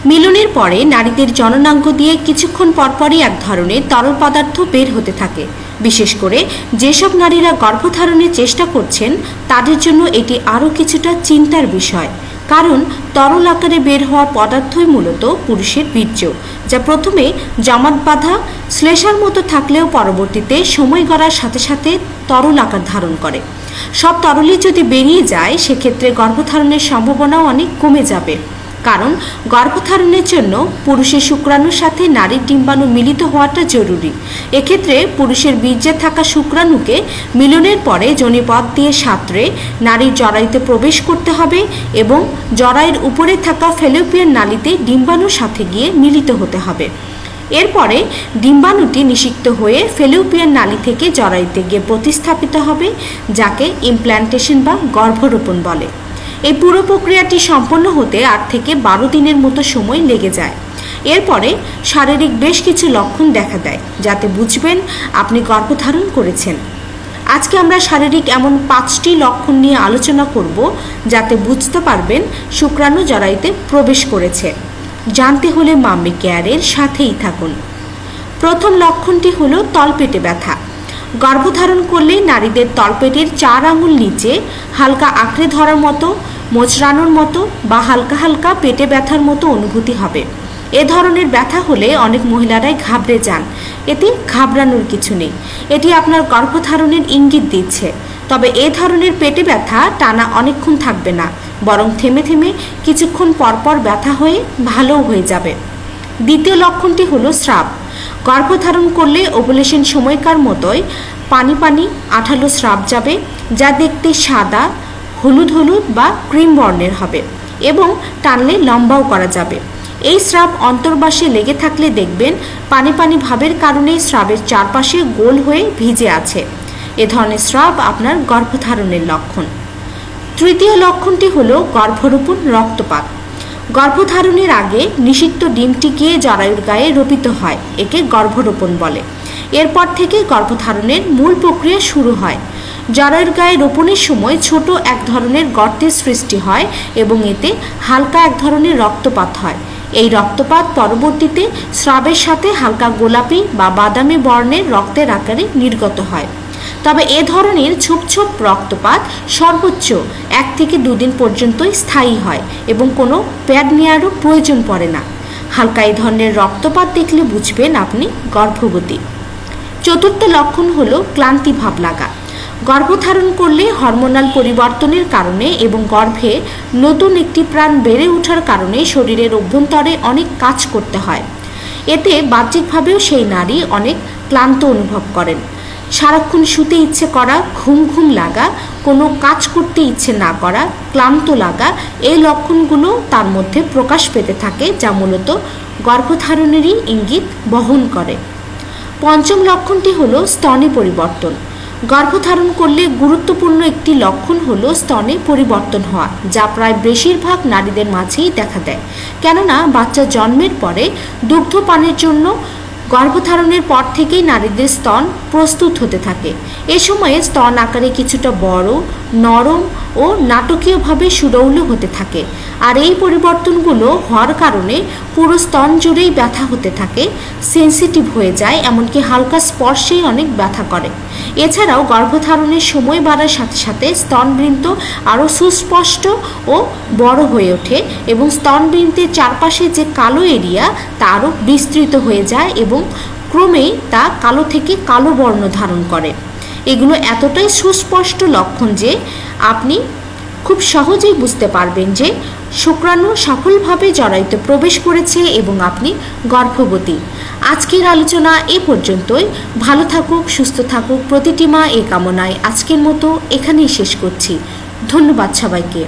মিলনের পরে নারীদের জননাঙ্গ দিয়ে কিছুক্ষণ পরপরই এক ধরনের তরল পদার্থ বের হতে থাকে। বিশেষ করে যেসব নারীরা গর্ভধারণের চেষ্টা করছেন তাদের জন্য এটি আরও কিছুটা চিন্তার বিষয়, কারণ তরল আকারে বের হওয়া পদার্থই মূলত পুরুষের বীর্য, যা প্রথমে জমাট বাঁধা শ্লেষার মতো থাকলেও পরবর্তীতে সময় গড়ার সাথে সাথে তরল আকার ধারণ করে। সব তরলই যদি বেরিয়ে যায় সেক্ষেত্রে গর্ভধারণের সম্ভাবনাও অনেক কমে যাবে, কারণ গর্ভধারণের জন্য পুরুষের শুক্রাণুর সাথে নারীর ডিম্বাণু মিলিত হওয়াটা জরুরি। এক্ষেত্রে পুরুষের বীর্যে থাকা শুক্রাণুকে মিলনের পরে যোনিপথ দিয়ে সাঁতরে নারীর জরায়ুতে প্রবেশ করতে হবে এবং জরায়ুর উপরে থাকা ফ্যালোপিয়ান নালীতে ডিম্বাণুর সাথে গিয়ে মিলিত হতে হবে। এরপরে ডিম্বাণুটি নিষিক্ত হয়ে ফ্যালোপিয়ান নালী থেকে জরায়ুতে গিয়ে প্রতিস্থাপিত হবে, যাকে ইমপ্ল্যান্টেশন বা গর্ভরোপণ বলে। এই পুরো প্রক্রিয়াটি সম্পন্ন হতে 8 থেকে 12 দিনের মতো সময় লেগে যায়। এরপরে শারীরিক বেশ কিছু লক্ষণ দেখা দেয়, যাতে বুঝবেন আপনি গর্ভধারণ করেছেন। আজকে আমরা শারীরিক এমন 5টি লক্ষণ নিয়ে আলোচনা করব, যাতে বুঝতে পারবেন শুক্রাণু জরায়ুতে প্রবেশ করেছে। জানতে হলে মাম্মি কেয়ারের সাথেই থাকুন। প্রথম লক্ষণটি হলো তলপেটে ব্যথা। গর্ভধারণ করলে নারীদের তলপেটের 4 আঙুল নিচে হালকা আঁকড়ে ধরার মতো, মোচড়ানোর মতো বা হালকা হালকা পেটে ব্যথার মতো অনুভূতি হবে। এ ধরনের ব্যথা হলে অনেক মহিলারাই ঘাবড়ে যান। এতে ঘাবড়ানোর কিছু নেই, এটি আপনার গর্ভধারণের ইঙ্গিত দিচ্ছে। তবে এ ধরনের পেটে ব্যথা টানা অনেকক্ষণ থাকবে না, বরং থেমে থেমে কিছুক্ষণ পরপর ব্যথা হয়ে ভালোও হয়ে যাবে। দ্বিতীয় লক্ষণটি হলো স্রাব। গর্ভধারণ করলে ওভুলেশন সময়কার মতোই পানি পানি আঠালো স্রাব যাবে, যা দেখতে সাদা, হলুদ হলুদ বা ক্রিম বর্ণের হবে এবং টানলে লম্বাও করা যাবে। এই স্রাব অন্তর্বাসে লেগে থাকলে দেখবেন পানি পানি ভাবের কারণে স্রাবের চারপাশে গোল হয়ে ভিজে আছে। এ ধরনের স্রাব আপনার গর্ভধারণের লক্ষণ। তৃতীয় লক্ষণটি হলো গর্ভরোপণ রক্তপাত। গর্ভধারণের আগে নিষিক্ত ডিমটি গিয়ে জরায়ুর গায়ে রোপিত হয়, একে গর্ভরোপণ বলে। এরপর থেকে গর্ভধারণের মূল প্রক্রিয়া শুরু হয়। জরায়ুর গায়ে রোপণের সময় ছোট এক ধরনের গর্তের সৃষ্টি হয় এবং এতে হালকা এক ধরনের রক্তপাত হয়। এই রক্তপাত পরবর্তীতে স্রাবের সাথে হালকা গোলাপি বা বাদামি বর্ণের রক্তের আকারে নির্গত হয়। তবে এ ধরনের ছোপ ছোপ রক্তপাত সর্বোচ্চ 1 থেকে 2 দিন পর্যন্তই স্থায়ী হয় এবং কোনো প্যাড নেওয়ারও প্রয়োজন পড়ে না। হালকা এই ধরনের রক্তপাত দেখলে বুঝবেন আপনি গর্ভবতী। চতুর্থ লক্ষণ হলো ক্লান্তি ভাব লাগা। গর্ভধারণ করলে হরমোনাল পরিবর্তনের কারণে এবং গর্ভে নতুন একটি প্রাণ বেড়ে ওঠার কারণে শরীরের অভ্যন্তরে অনেক কাজ করতে হয়। এতে বাহ্যিকভাবেও সেই নারী অনেক ক্লান্ত অনুভব করেন। সারাক্ষণ শুতে ইচ্ছে করা, ঘুম ঘুম লাগা, কোনো কাজ করতে ইচ্ছে না করা, ক্লান্ত লাগা, এই লক্ষণগুলো তার মধ্যে প্রকাশ পেতে থাকে, যা মূলত গর্ভধারণেরই ইঙ্গিত বহন করে। পঞ্চম লক্ষণটি হলো স্তনে পরিবর্তন। গর্ভধারণ করলে গুরুত্বপূর্ণ একটি লক্ষণ হলো স্তনে পরিবর্তন হওয়া, যা প্রায় বেশিরভাগ নারীদের মাঝেই দেখা দেয়। কেননা বাচ্চা জন্মের পরে দুগ্ধপানের জন্য গর্ভধারণের পর থেকেই নারীদের স্তন প্রস্তুত হতে থাকে। এ সময়ে স্তন আকারে কিছুটা বড়, নরম ও নাটকীয়ভাবে সুডৌল হতে থাকে। আর এই পরিবর্তনগুলো হওয়ার কারণে পুরো স্তন জুড়েই ব্যথা হতে থাকে, সেন্সিটিভ হয়ে যায়, এমনকি হালকা স্পর্শেই অনেক ব্যথা করে। এছাড়াও গর্ভধারণের সময় বাড়ার সাথে সাথে স্তনবৃন্ত আরও সুস্পষ্ট ও বড় হয়ে ওঠে এবং স্তনবৃন্তের চারপাশে যে কালো এরিয়া তা আরও বিস্তৃত হয়ে যায় এবং ক্রমেই তা কালো থেকে কালো বর্ণ ধারণ করে। এগুলো এতটাই সুস্পষ্ট লক্ষণ যে আপনি খুব সহজেই বুঝতে পারবেন যে শুক্রাণু সফলভাবে জরায়ুতে প্রবেশ করেছে এবং আপনি গর্ভবতী। আজকের আলোচনা এ পর্যন্তই। ভালো থাকুক, সুস্থ থাকুক প্রতিটি মা, এ কামনায় আজকের মতো এখানেই শেষ করছি। ধন্যবাদ সবাইকে।